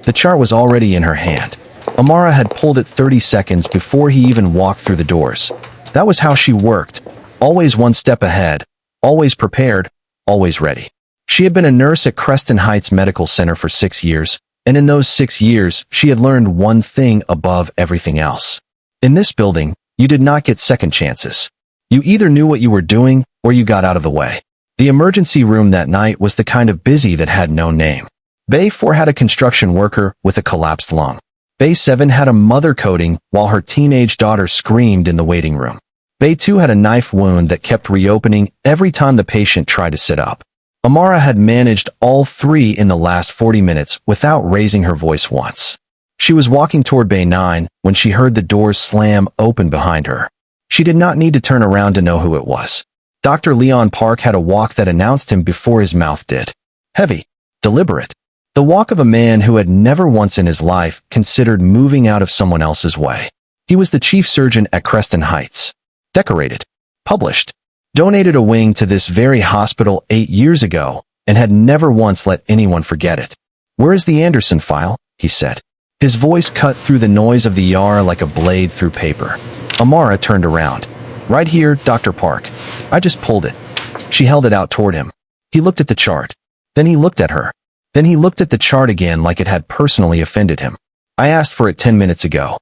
The chart was already in her hand. Amara had pulled it 30 seconds before he even walked through the doors. That was how she worked. Always one step ahead. Always prepared. Always ready. She had been a nurse at Creston Heights Medical Center for 6 years, and in those 6 years, she had learned one thing above everything else. In this building, you did not get second chances. You either knew what you were doing, or you got out of the way. The emergency room that night was the kind of busy that had no name. Bay 4 had a construction worker with a collapsed lung. Bay 7 had a mother coding while her teenage daughter screamed in the waiting room. Bay 2 had a knife wound that kept reopening every time the patient tried to sit up. Amara had managed all three in the last 40 minutes without raising her voice once. She was walking toward Bay 9 when she heard the doors slam open behind her. She did not need to turn around to know who it was. Dr. Leon Park had a walk that announced him before his mouth did. Heavy. Deliberate. The walk of a man who had never once in his life considered moving out of someone else's way. He was the chief surgeon at Creston Heights. Decorated. Published. Donated a wing to this very hospital 8 years ago, and had never once let anyone forget it. "Where is the Anderson file?" he said. His voice cut through the noise of the ER like a blade through paper. Amara turned around. "Right here, Dr. Park. I just pulled it." She held it out toward him. He looked at the chart. Then he looked at her. Then he looked at the chart again like it had personally offended him. "I asked for it 10 minutes ago."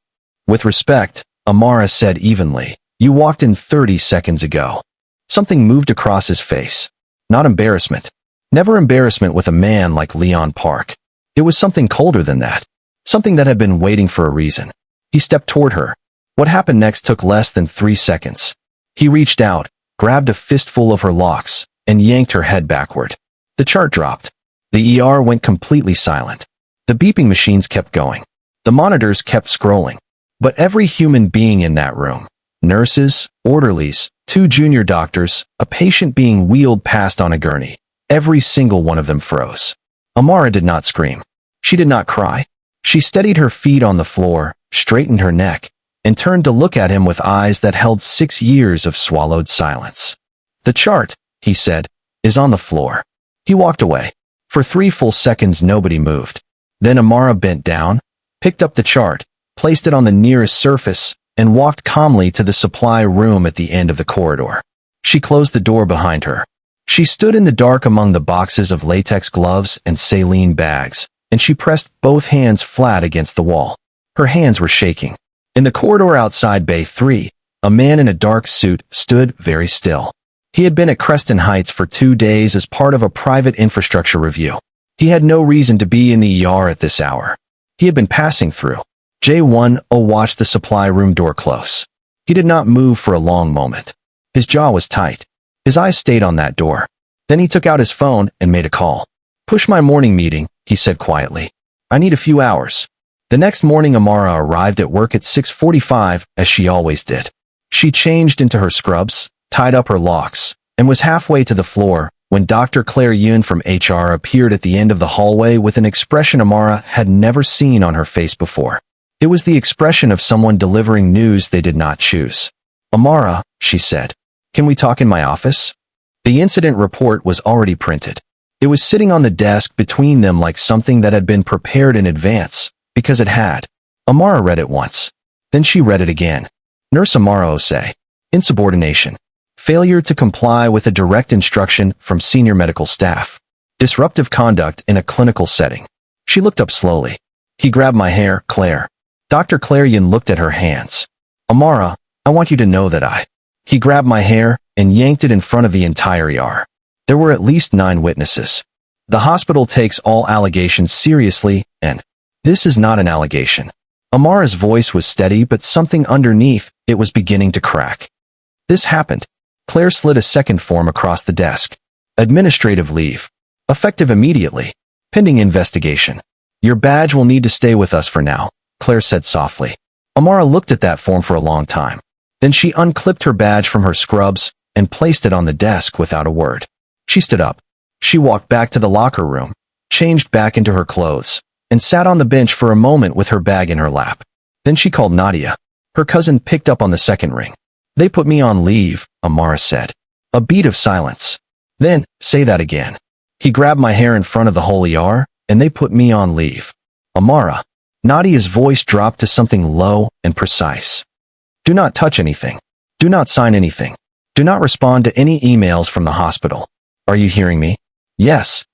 "With respect," Amara said evenly, "you walked in 30 seconds ago." Something moved across his face. Not embarrassment. Never embarrassment with a man like Leon Park. It was something colder than that. Something that had been waiting for a reason. He stepped toward her. What happened next took less than 3 seconds. He reached out, grabbed a fistful of her locks, and yanked her head backward. The chart dropped. The ER went completely silent. The beeping machines kept going. The monitors kept scrolling. But every human being in that room, nurses, orderlies, 2 junior doctors, a patient being wheeled past on a gurney, every single one of them froze. Amara did not scream. She did not cry. She steadied her feet on the floor, straightened her neck, and turned to look at him with eyes that held 6 years of swallowed silence. "The chart," he said, "is on the floor." He walked away. For 3 full seconds nobody moved. Then Amara bent down, picked up the chart, placed it on the nearest surface, and walked calmly to the supply room at the end of the corridor. She closed the door behind her. She stood in the dark among the boxes of latex gloves and saline bags, and she pressed both hands flat against the wall. Her hands were shaking. In the corridor outside Bay 3, a man in a dark suit stood very still. He had been at Creston Heights for 2 days as part of a private infrastructure review. He had no reason to be in the ER at this hour. He had been passing through. Jae Won Oh watched the supply room door close. He did not move for a long moment. His jaw was tight. His eyes stayed on that door. Then he took out his phone and made a call. "Push my morning meeting," he said quietly. "I need a few hours." The next morning Amara arrived at work at 6:45, as she always did. She changed into her scrubs, tied up her locks, and was halfway to the floor when Dr. Claire Yun from HR appeared at the end of the hallway with an expression Amara had never seen on her face before. It was the expression of someone delivering news they did not choose. "Amara," she said, "can we talk in my office?" The incident report was already printed. It was sitting on the desk between them like something that had been prepared in advance, because it had. Amara read it once. Then she read it again. Nurse Amara Osei. Insubordination. Failure to comply with a direct instruction from senior medical staff. Disruptive conduct in a clinical setting. She looked up slowly. "He grabbed my hair, Claire." Dr. Claire Yun looked at her hands. "Amara, I want you to know that He grabbed my hair and yanked it in front of the entire ER. There were at least 9 witnesses. The hospital takes all allegations seriously, and this is not an allegation." Amara's voice was steady, but something underneath it was beginning to crack. "This happened." Claire slid a second form across the desk. "Administrative leave. Effective immediately. Pending investigation. Your badge will need to stay with us for now," Claire said softly. Amara looked at that form for a long time. Then she unclipped her badge from her scrubs and placed it on the desk without a word. She stood up. She walked back to the locker room, changed back into her clothes, and sat on the bench for a moment with her bag in her lap. Then she called Nadia. Her cousin picked up on the second ring. "They put me on leave," Amara said. A beat of silence. Then, "Say that again." "He grabbed my hair in front of the whole ER, and they put me on leave." Amara. Nadia's voice dropped to something low and precise. Do not touch anything. Do not sign anything. Do not respond to any emails from the hospital. Are you hearing me? Yes.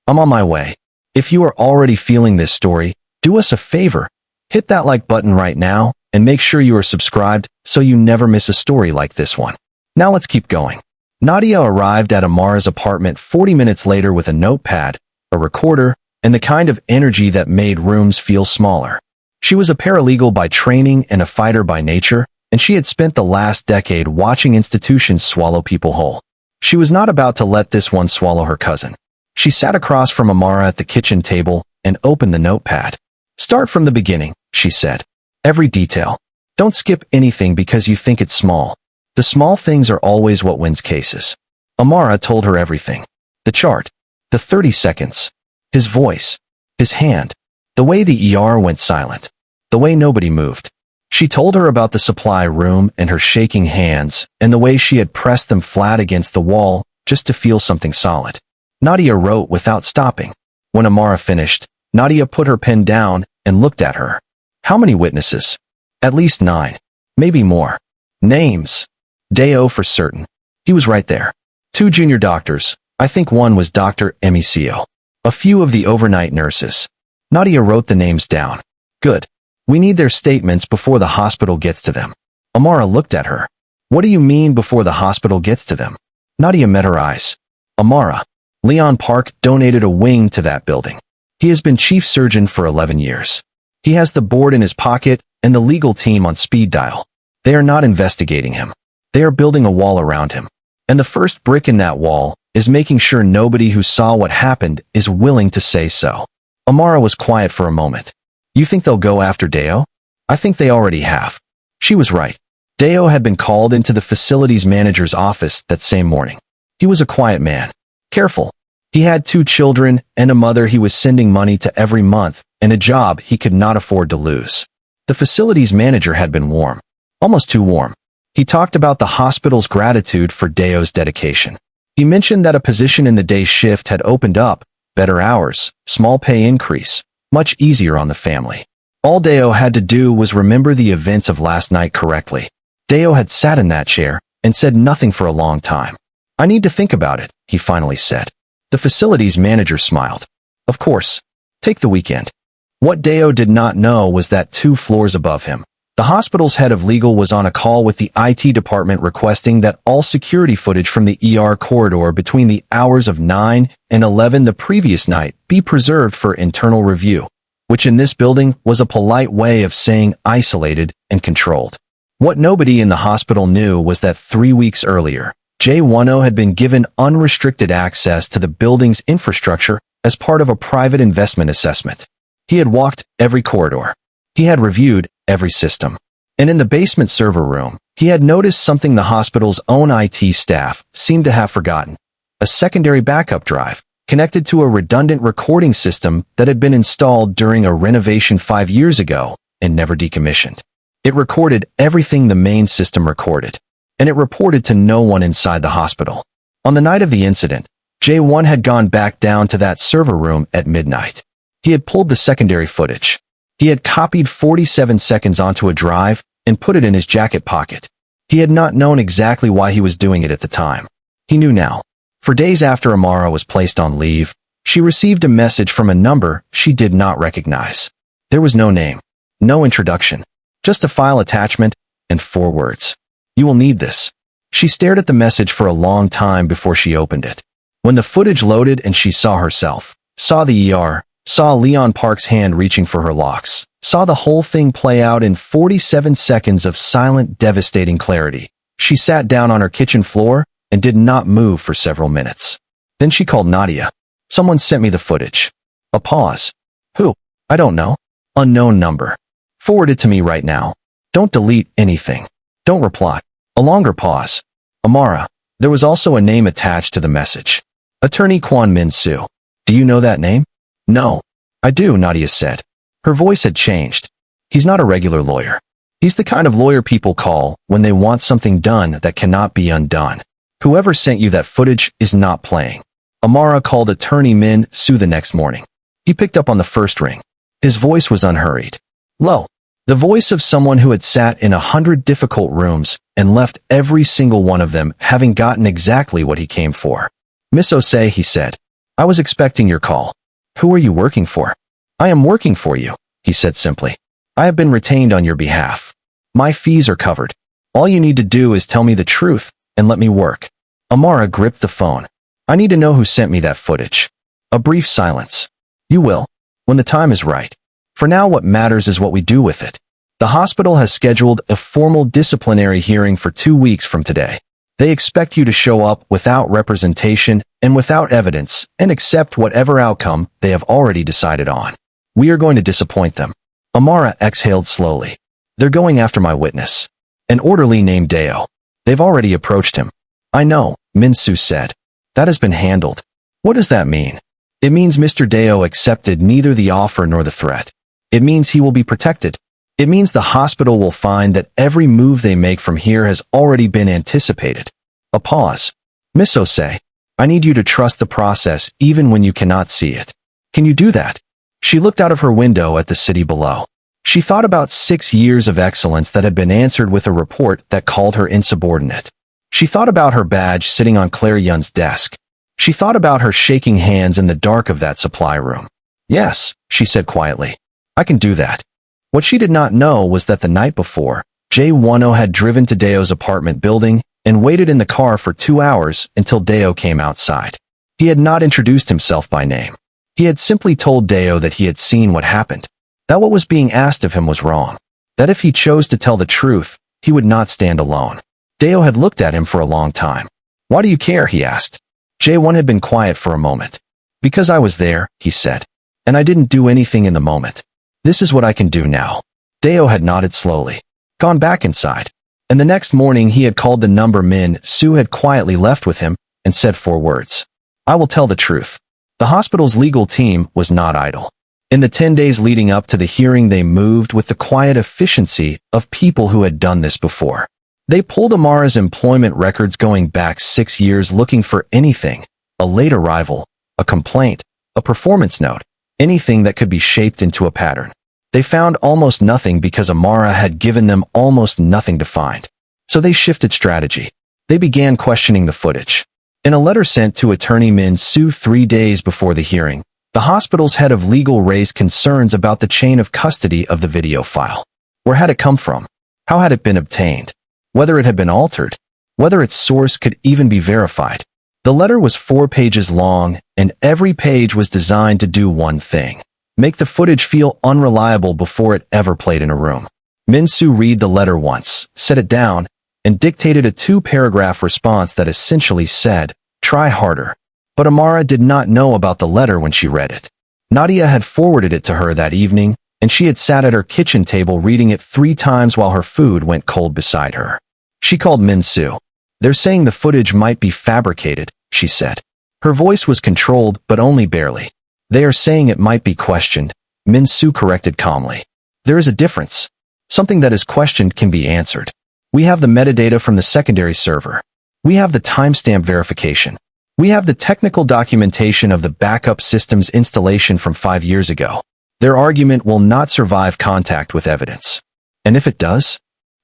I'm on my way. If you are already feeling this story, do us a favor. Hit that like button right now and make sure you are subscribed so you never miss a story like this one. Now let's keep going. Nadia arrived at Amara's apartment 40 minutes later with a notepad, a recorder, and the kind of energy that made rooms feel smaller. She was a paralegal by training and a fighter by nature, and she had spent the last decade watching institutions swallow people whole. She was not about to let this one swallow her cousin. She sat across from Amara at the kitchen table and opened the notepad. Start from the beginning, she said. Every detail. Don't skip anything because you think it's small. The small things are always what wins cases. Amara told her everything. The chart. The 30 seconds. His voice. His hand. The way the ER went silent. The way nobody moved. She told her about the supply room and her shaking hands and the way she had pressed them flat against the wall just to feel something solid. Nadia wrote without stopping. When Amara finished, Nadia put her pen down and looked at her. How many witnesses? At least 9. Maybe more. Names. Jae Oh for certain. He was right there. 2 junior doctors. I think one was Dr. Emicio. A few of the overnight nurses. Nadia wrote the names down. Good. We need their statements before the hospital gets to them. Amara looked at her. What do you mean before the hospital gets to them? Nadia met her eyes. Amara. Leon Park donated a wing to that building. He has been chief surgeon for 11 years. He has the board in his pocket and the legal team on speed dial. They are not investigating him. They are building a wall around him. And the first brick in that wall is making sure nobody who saw what happened is willing to say so. Amara was quiet for a moment. You think they'll go after Jae Oh? I think they already have. She was right. Jae Oh had been called into the facilities manager's office that same morning. He was a quiet man. Careful. He had 2 children and a mother he was sending money to every month and a job he could not afford to lose. The facilities manager had been warm. Almost too warm. He talked about the hospital's gratitude for Jae Oh's dedication. He mentioned that a position in the day shift had opened up, better hours, small pay increase, much easier on the family. All Jae Oh had to do was remember the events of last night correctly. Jae Oh had sat in that chair and said nothing for a long time. I need to think about it, he finally said. The facilities manager smiled. Of course. Take the weekend. What Jae Oh did not know was that 2 floors above him, the hospital's head of legal was on a call with the IT department requesting that all security footage from the ER corridor between the hours of 9 and 11 the previous night be preserved for internal review, which in this building was a polite way of saying isolated and controlled. What nobody in the hospital knew was that 3 weeks earlier, Jae Won Oh had been given unrestricted access to the building's infrastructure as part of a private investment assessment. He had walked every corridor. He had reviewed every system. And in the basement server room, he had noticed something the hospital's own IT staff seemed to have forgotten. A secondary backup drive, connected to a redundant recording system that had been installed during a renovation 5 years ago and never decommissioned. It recorded everything the main system recorded, and it reported to no one inside the hospital. On the night of the incident, Jae Won had gone back down to that server room at midnight. He had pulled the secondary footage. He had copied 47 seconds onto a drive and put it in his jacket pocket. He had not known exactly why he was doing it at the time. He knew now. For days after Amara was placed on leave, she received a message from a number she did not recognize. There was no name, no introduction, just a file attachment and 4 words. You will need this. She stared at the message for a long time before she opened it. When the footage loaded and she saw herself, saw the ER, saw Leon Park's hand reaching for her locks, saw the whole thing play out in 47 seconds of silent, devastating clarity, she sat down on her kitchen floor and did not move for several minutes. Then she called Nadia. Someone sent me the footage. A pause. Who? I don't know. Unknown number. Forward it to me right now. Don't delete anything. Don't reply. A longer pause. Amara. There was also a name attached to the message. Attorney Kwon Min Soo. Do you know that name? No. I do, Nadia said. Her voice had changed. He's not a regular lawyer. He's the kind of lawyer people call when they want something done that cannot be undone. Whoever sent you that footage is not playing. Amara called Attorney Min Soo the next morning. He picked up on the first ring. His voice was unhurried. Low. The voice of someone who had sat in 100 difficult rooms and left every single one of them having gotten exactly what he came for. Miss Osei, he said. I was expecting your call. Who are you working for? I am working for you, he said simply. I have been retained on your behalf. My fees are covered. All you need to do is tell me the truth and let me work. Amara gripped the phone. I need to know who sent me that footage. A brief silence. You will, when the time is right. For now, what matters is what we do with it. The hospital has scheduled a formal disciplinary hearing for 2 weeks from today. They expect you to show up without representation and without evidence and accept whatever outcome they have already decided on. We are going to disappoint them. Amara exhaled slowly. They're going after my witness. An orderly named Deo. They've already approached him. I know, Min-soo said. That has been handled. What does that mean? It means Mr. Deo accepted neither the offer nor the threat. It means he will be protected. It means the hospital will find that every move they make from here has already been anticipated. A pause. Miss Osei, I need you to trust the process even when you cannot see it. Can you do that? She looked out of her window at the city below. She thought about 6 years of excellence that had been answered with a report that called her insubordinate. She thought about her badge sitting on Claire Yun's desk. She thought about her shaking hands in the dark of that supply room. Yes, she said quietly. I can do that. What she did not know was that the night before, Jae Won Oh had driven to Deo's apartment building and waited in the car for 2 hours until Deo came outside. He had not introduced himself by name. He had simply told Deo that he had seen what happened, that what was being asked of him was wrong, that if he chose to tell the truth, he would not stand alone. Deo had looked at him for a long time. Why do you care? He asked. Jae Won had been quiet for a moment. Because I was there, he said. And I didn't do anything in the moment. This is what I can do now. Deo had nodded slowly. Gone back inside. And the next morning he had called the number Min-soo had quietly left with him and said 4 words. I will tell the truth. The hospital's legal team was not idle. In the 10 days leading up to the hearing, they moved with the quiet efficiency of people who had done this before. They pulled Amara's employment records going back 6 years looking for anything, a late arrival, a complaint, a performance note, anything that could be shaped into a pattern. They found almost nothing because Amara had given them almost nothing to find. So they shifted strategy. They began questioning the footage. In a letter sent to attorney Min-soo 3 days before the hearing, the hospital's head of legal raised concerns about the chain of custody of the video file. Where had it come from? How had it been obtained? Whether it had been altered? Whether its source could even be verified? The letter was 4 pages long, and every page was designed to do one thing. Make the footage feel unreliable before it ever played in a room. Min-soo read the letter once, set it down, and dictated a 2-paragraph response that essentially said, try harder. But Amara did not know about the letter when she read it. Nadia had forwarded it to her that evening, and she had sat at her kitchen table reading it 3 times while her food went cold beside her. She called Min-soo. They're saying the footage might be fabricated, she said. Her voice was controlled, but only barely. They are saying it might be questioned, Min-soo corrected calmly. There is a difference. Something that is questioned can be answered. We have the metadata from the secondary server. We have the timestamp verification. We have the technical documentation of the backup system's installation from 5 years ago. Their argument will not survive contact with evidence. And if it does?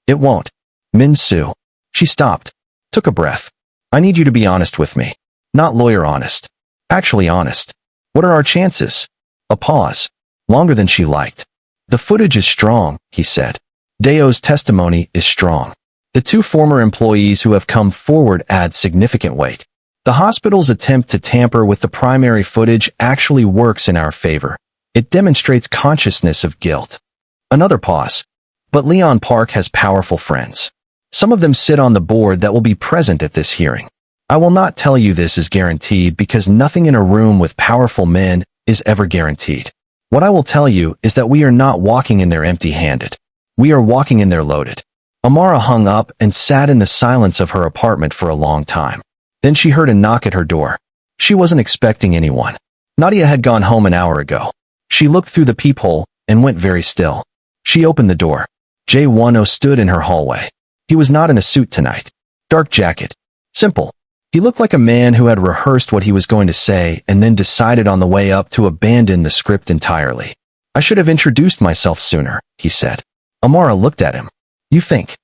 It won't. Min-soo. She stopped. Took a breath. I need you to be honest with me. Not lawyer honest. Actually honest. What are our chances? A pause. Longer than she liked. The footage is strong, he said. Deo's testimony is strong. The 2 former employees who have come forward add significant weight. The hospital's attempt to tamper with the primary footage actually works in our favor. It demonstrates consciousness of guilt. Another pause. But Leon Park has powerful friends. Some of them sit on the board that will be present at this hearing. I will not tell you this is guaranteed because nothing in a room with powerful men is ever guaranteed. What I will tell you is that we are not walking in there empty-handed. We are walking in there loaded. Amara hung up and sat in the silence of her apartment for a long time. Then she heard a knock at her door. She wasn't expecting anyone. Nadia had gone home an hour ago. She looked through the peephole and went very still. She opened the door. Jae Won Oh stood in her hallway. He was not in a suit tonight. Dark jacket. Simple. He looked like a man who had rehearsed what he was going to say and then decided on the way up to abandon the script entirely. I should have introduced myself sooner, he said. Amara looked at him. You think?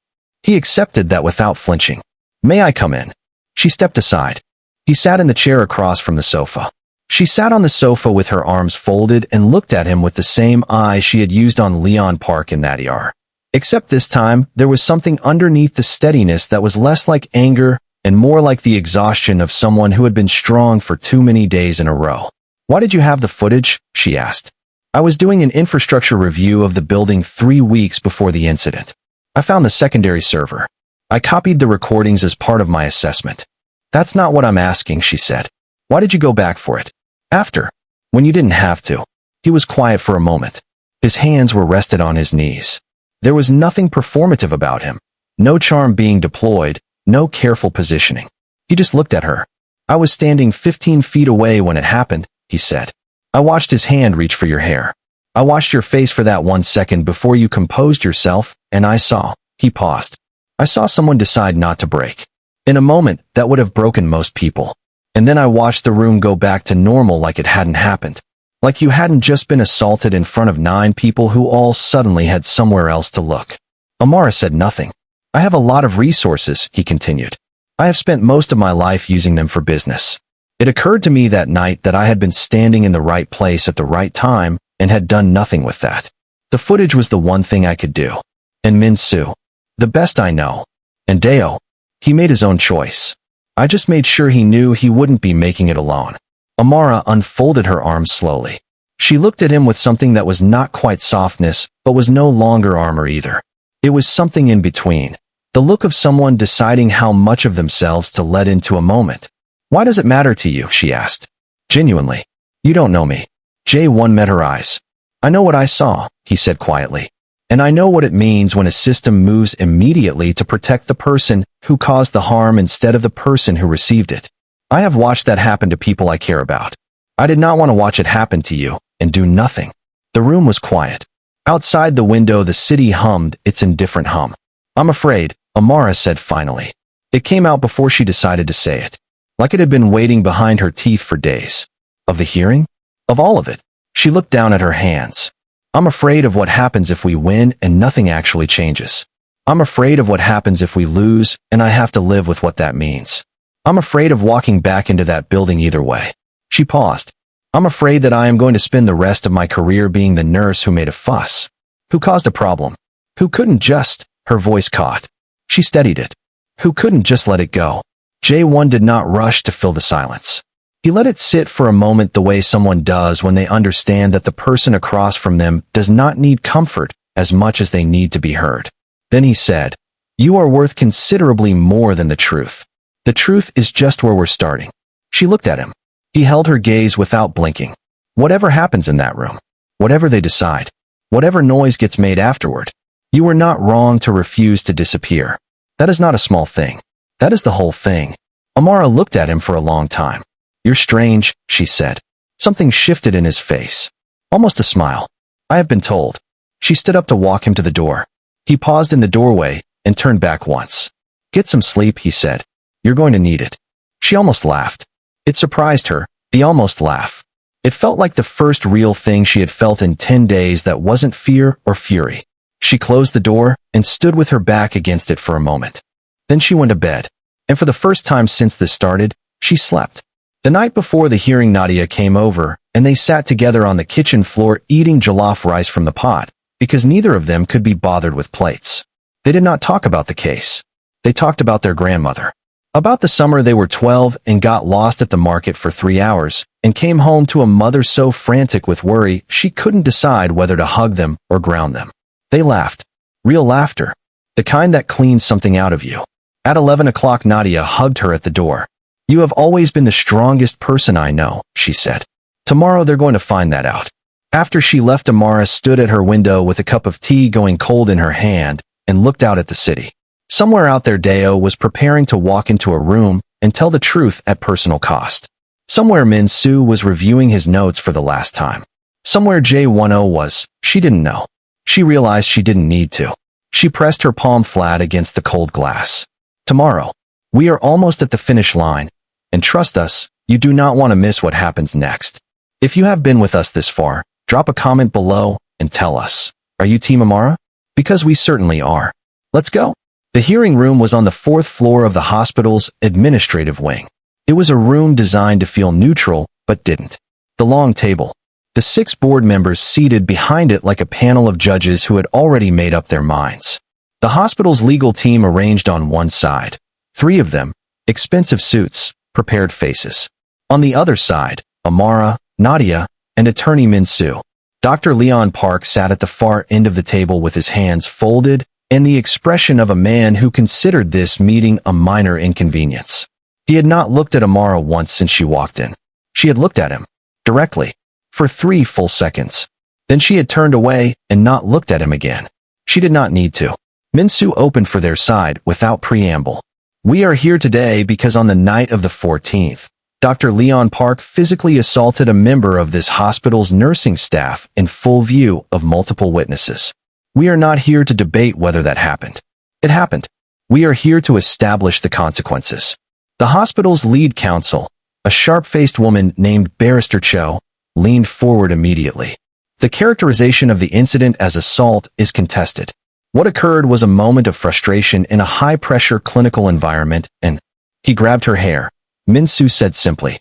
He accepted that without flinching. May I come in? She stepped aside. He sat in the chair across from the sofa. She sat on the sofa with her arms folded and looked at him with the same eyes she had used on Leon Park in that ER. Except this time, there was something underneath the steadiness that was less like anger and more like the exhaustion of someone who had been strong for too many days in a row. Why did you have the footage? She asked. I was doing an infrastructure review of the building 3 weeks before the incident. I found the secondary server. I copied the recordings as part of my assessment. That's not what I'm asking, she said. Why did you go back for it? After. When you didn't have to. He was quiet for a moment. His hands were rested on his knees. There was nothing performative about him. No charm being deployed, no careful positioning. He just looked at her. I was standing 15 feet away when it happened, he said. I watched his hand reach for your hair. I watched your face for that 1 second before you composed yourself, and I saw. He paused. I saw someone decide not to break. In a moment, that would have broken most people. And then I watched the room go back to normal like it hadn't happened. Like you hadn't just been assaulted in front of 9 people who all suddenly had somewhere else to look. Amara said nothing. I have a lot of resources, he continued. I have spent most of my life using them for business. It occurred to me that night that I had been standing in the right place at the right time and had done nothing with that. The footage was the one thing I could do. And Min Soo. The best I know. And Deo. He made his own choice. I just made sure he knew he wouldn't be making it alone. Amara unfolded her arms slowly. She looked at him with something that was not quite softness, but was no longer armor either. It was something in between. The look of someone deciding how much of themselves to let into a moment. Why does it matter to you? She asked. Genuinely. You don't know me. Jae Won met her eyes. I know what I saw, he said quietly. And I know what it means when a system moves immediately to protect the person who caused the harm instead of the person who received it. I have watched that happen to people I care about. I did not want to watch it happen to you and do nothing. The room was quiet. Outside the window, the city hummed its indifferent hum. I'm afraid, Amara said finally. It came out before she decided to say it. Like it had been waiting behind her teeth for days. Of the hearing? Of all of it. She looked down at her hands. I'm afraid of what happens if we win and nothing actually changes. I'm afraid of what happens if we lose and I have to live with what that means. I'm afraid of walking back into that building either way. She paused. I'm afraid that I am going to spend the rest of my career being the nurse who made a fuss. Who caused a problem. Who couldn't just, her voice caught. She steadied it. Who couldn't just let it go. Jae Won did not rush to fill the silence. He let it sit for a moment the way someone does when they understand that the person across from them does not need comfort as much as they need to be heard. Then he said, You are worth considerably more than the truth. The truth is just where we're starting. She looked at him. He held her gaze without blinking. Whatever happens in that room, whatever they decide, whatever noise gets made afterward, you were not wrong to refuse to disappear. That is not a small thing. That is the whole thing. Amara looked at him for a long time. You're strange, she said. Something shifted in his face. Almost a smile. I have been told. She stood up to walk him to the door. He paused in the doorway and turned back once. Get some sleep, he said. You're going to need it. She almost laughed. It surprised her, the almost laugh. It felt like the first real thing she had felt in 10 days that wasn't fear or fury. She closed the door and stood with her back against it for a moment. Then she went to bed. And for the first time since this started, she slept. The night before the hearing, Nadia came over, and they sat together on the kitchen floor eating jollof rice from the pot, because neither of them could be bothered with plates. They did not talk about the case. They talked about their grandmother. About the summer they were 12 and got lost at the market for 3 hours, and came home to a mother so frantic with worry she couldn't decide whether to hug them or ground them. They laughed. Real laughter. The kind that cleans something out of you. At 11 o'clock Nadia hugged her at the door. You have always been the strongest person I know, she said. Tomorrow they're going to find that out. After she left, Amara stood at her window with a cup of tea going cold in her hand and looked out at the city. Somewhere out there Deo was preparing to walk into a room and tell the truth at personal cost. Somewhere Min Soo was reviewing his notes for the last time. Somewhere Jae Won Oh was, she didn't know. She realized she didn't need to. She pressed her palm flat against the cold glass. Tomorrow. We are almost at the finish line, and trust us, you do not want to miss what happens next. If you have been with us this far, drop a comment below and tell us, are you Team Amara? Because we certainly are. Let's go. The hearing room was on the 4th floor of the hospital's administrative wing. It was a room designed to feel neutral, but didn't. The long table. The 6 board members seated behind it like a panel of judges who had already made up their minds. The hospital's legal team arranged on one side. 3 of them, expensive suits, prepared faces. On the other side, Amara, Nadia, and attorney Min-soo. Dr. Leon Park sat at the far end of the table with his hands folded and the expression of a man who considered this meeting a minor inconvenience. He had not looked at Amara once since she walked in. She had looked at him, directly, for 3 full seconds. Then she had turned away and not looked at him again. She did not need to. Min-soo opened for their side without preamble. We are here today because on the night of the 14th, Dr. Leon Park physically assaulted a member of this hospital's nursing staff in full view of multiple witnesses. We are not here to debate whether that happened. It happened. We are here to establish the consequences. The hospital's lead counsel, a sharp-faced woman named Barrister Cho, leaned forward immediately. The characterization of the incident as assault is contested. What occurred was a moment of frustration in a high-pressure clinical environment, and he grabbed her hair. Min-soo said simply,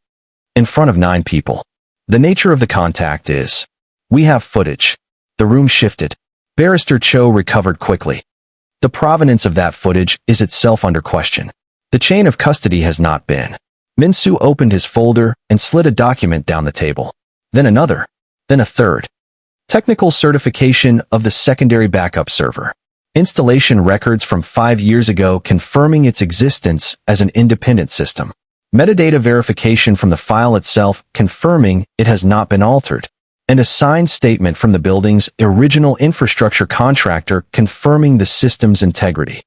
in front of 9 people. The nature of the contact is, we have footage. The room shifted. Barrister Cho recovered quickly. The provenance of that footage is itself under question. The chain of custody has not been. Min-soo opened his folder and slid a document down the table. Then another. Then a third. Technical certification of the secondary backup server. Installation records from 5 years ago confirming its existence as an independent system. Metadata verification from the file itself confirming it has not been altered. And a signed statement from the building's original infrastructure contractor confirming the system's integrity.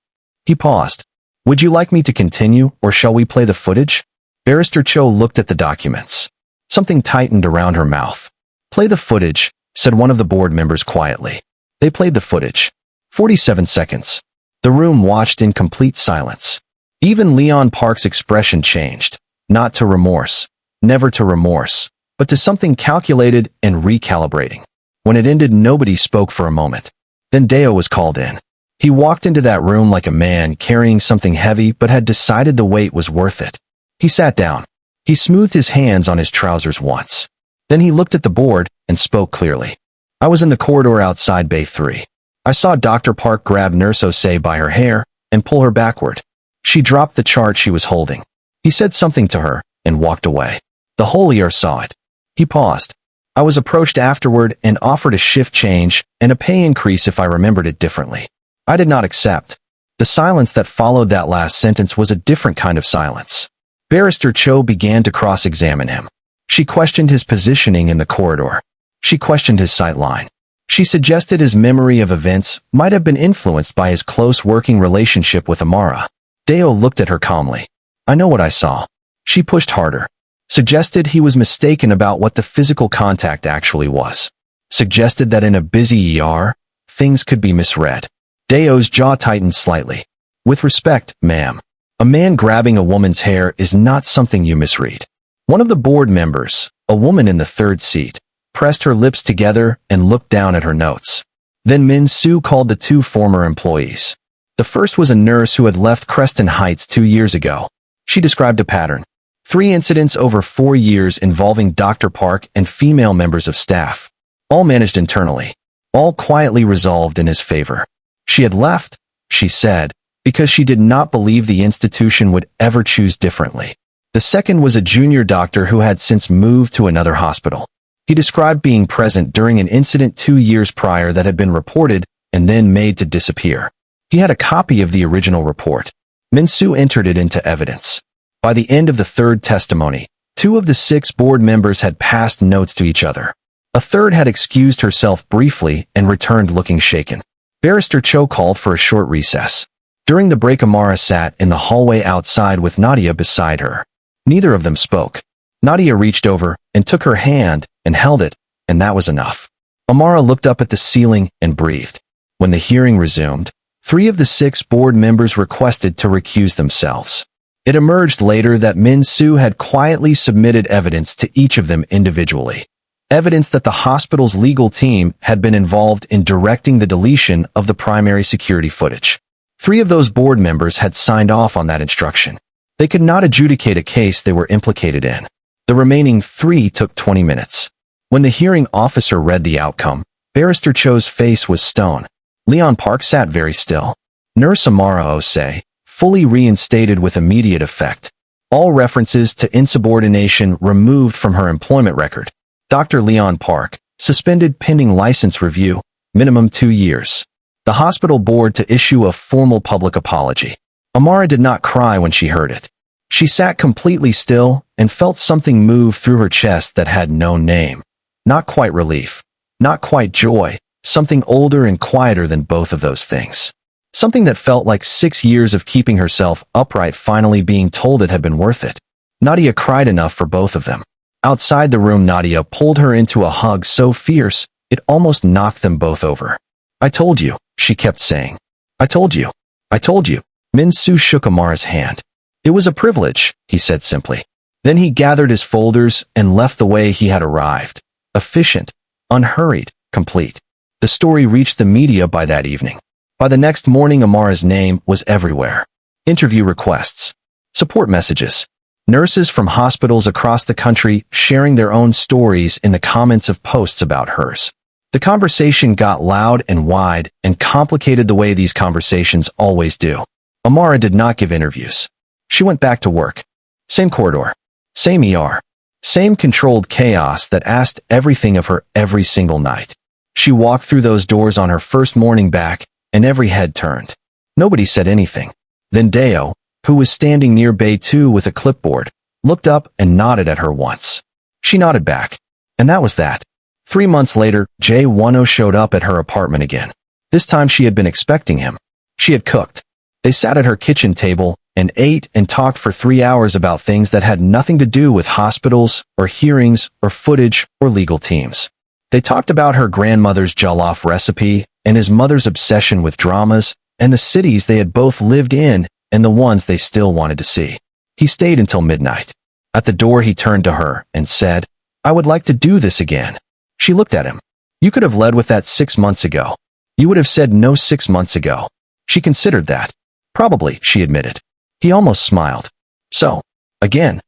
He paused. Would you like me to continue, or shall we play the footage? Barrister Cho looked at the documents. Something tightened around her mouth. Play the footage, said one of the board members quietly. They played the footage. 47 seconds. The room watched in complete silence. Even Leon Park's expression changed. Not to remorse. Never to remorse. But to something calculated and recalibrating. When it ended, nobody spoke for a moment. Then Deo was called in. He walked into that room like a man carrying something heavy but had decided the weight was worth it. He sat down. He smoothed his hands on his trousers once. Then he looked at the board and spoke clearly. I was in the corridor outside Bay 3. I saw Dr. Park grab Nurse Osei by her hair and pull her backward. She dropped the chart she was holding. He said something to her and walked away. The whole ER saw it. He paused. I was approached afterward and offered a shift change and a pay increase if I remembered it differently. I did not accept. The silence that followed that last sentence was a different kind of silence. Barrister Cho began to cross-examine him. She questioned his positioning in the corridor. She questioned his sight line. She suggested his memory of events might have been influenced by his close working relationship with Amara. Deo looked at her calmly. I know what I saw. She pushed harder. Suggested he was mistaken about what the physical contact actually was. Suggested that in a busy ER, things could be misread. Deo's jaw tightened slightly. With respect, ma'am. A man grabbing a woman's hair is not something you misread. One of the board members, a woman in the 3rd seat, pressed her lips together and looked down at her notes. Then Min-soo called the 2 former employees. The first was a nurse who had left Creston Heights 2 years ago. She described a pattern. 3 incidents over 4 years involving Dr. Park and female members of staff. All managed internally. All quietly resolved in his favor. She had left, she said, because she did not believe the institution would ever choose differently. The second was a junior doctor who had since moved to another hospital. He described being present during an incident 2 years prior that had been reported and then made to disappear. He had a copy of the original report. Min-soo entered it into evidence. By the end of the 3rd testimony, 2 of the 6 board members had passed notes to each other. A third had excused herself briefly and returned looking shaken. Barrister Cho called for a short recess. During the break, Amara sat in the hallway outside with Nadia beside her. Neither of them spoke. Nadia reached over and took her hand and held it, and that was enough. Amara looked up at the ceiling and breathed. When the hearing resumed, 3 of the 6 board members requested to recuse themselves. It emerged later that Min-soo had quietly submitted evidence to each of them individually. evidence that the hospital's legal team had been involved in directing the deletion of the primary security footage. 3 of those board members had signed off on that instruction. They could not adjudicate a case they were implicated in. The remaining 3 took 20 minutes. When the hearing officer read the outcome, Barrister Cho's face was stone. Leon Park sat very still. Nurse Amara Osei, fully reinstated with immediate effect. All references to insubordination removed from her employment record. Dr. Leon Park, suspended pending license review, minimum 2 years. The hospital board to issue a formal public apology. Amara did not cry when she heard it. She sat completely still and felt something move through her chest that had no name. Not quite relief. Not quite joy. Something older and quieter than both of those things. Something that felt like 6 years of keeping herself upright finally being told it had been worth it. Nadia cried enough for both of them. Outside the room, Nadia pulled her into a hug so fierce, it almost knocked them both over. "I told you," she kept saying. "I told you. I told you." Min-soo shook Amara's hand. "It was a privilege," he said simply. Then he gathered his folders and left the way he had arrived. Efficient, unhurried, complete. The story reached the media by that evening. By the next morning, Amara's name was everywhere. Interview requests. Support messages. Nurses from hospitals across the country sharing their own stories in the comments of posts about hers. The conversation got loud and wide and complicated the way these conversations always do. Amara did not give interviews. She went back to work. Same corridor. Same ER. Same controlled chaos that asked everything of her every single night. She walked through those doors on her first morning back, and every head turned. Nobody said anything. Then Deo, who was standing near Bay 2 with a clipboard, looked up and nodded at her once. She nodded back. And that was that. 3 months later, Jae Won Oh showed up at her apartment again. This time she had been expecting him. She had cooked. They sat at her kitchen table and ate and talked for 3 hours about things that had nothing to do with hospitals or hearings or footage or legal teams. They talked about her grandmother's jollof recipe and his mother's obsession with dramas and the cities they had both lived in and the ones they still wanted to see. He stayed until midnight. At the door he turned to her and said, "I would like to do this again." She looked at him. "You could have led with that 6 months ago. You would have said no 6 months ago." She considered that. "Probably," she admitted. He almost smiled. "So, again,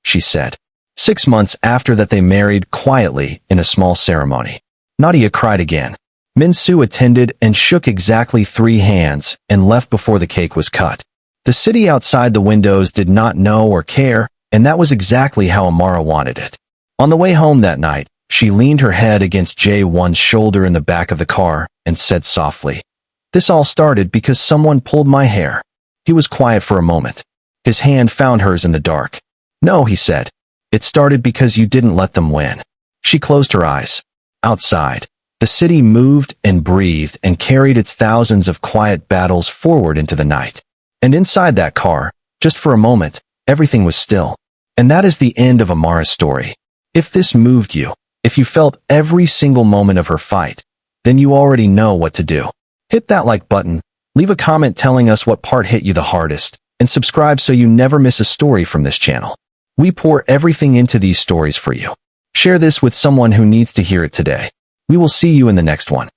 she said. 6 months after that they married quietly in a small ceremony. Nadia cried again. Min-soo attended and shook exactly 3 hands and left before the cake was cut. The city outside the windows did not know or care, and that was exactly how Amara wanted it. On the way home that night, she leaned her head against Jae Won's shoulder in the back of the car and said softly, "This all started because someone pulled my hair." He was quiet for a moment. His hand found hers in the dark. "No," he said. "It started because you didn't let them win." She closed her eyes. Outside, the city moved and breathed and carried its thousands of quiet battles forward into the night. And inside that car, just for a moment, everything was still. And that is the end of Amara's story. If this moved you, if you felt every single moment of her fight, then you already know what to do. Hit that like button, leave a comment telling us what part hit you the hardest, and subscribe so you never miss a story from this channel. We pour everything into these stories for you. Share this with someone who needs to hear it today. We will see you in the next one.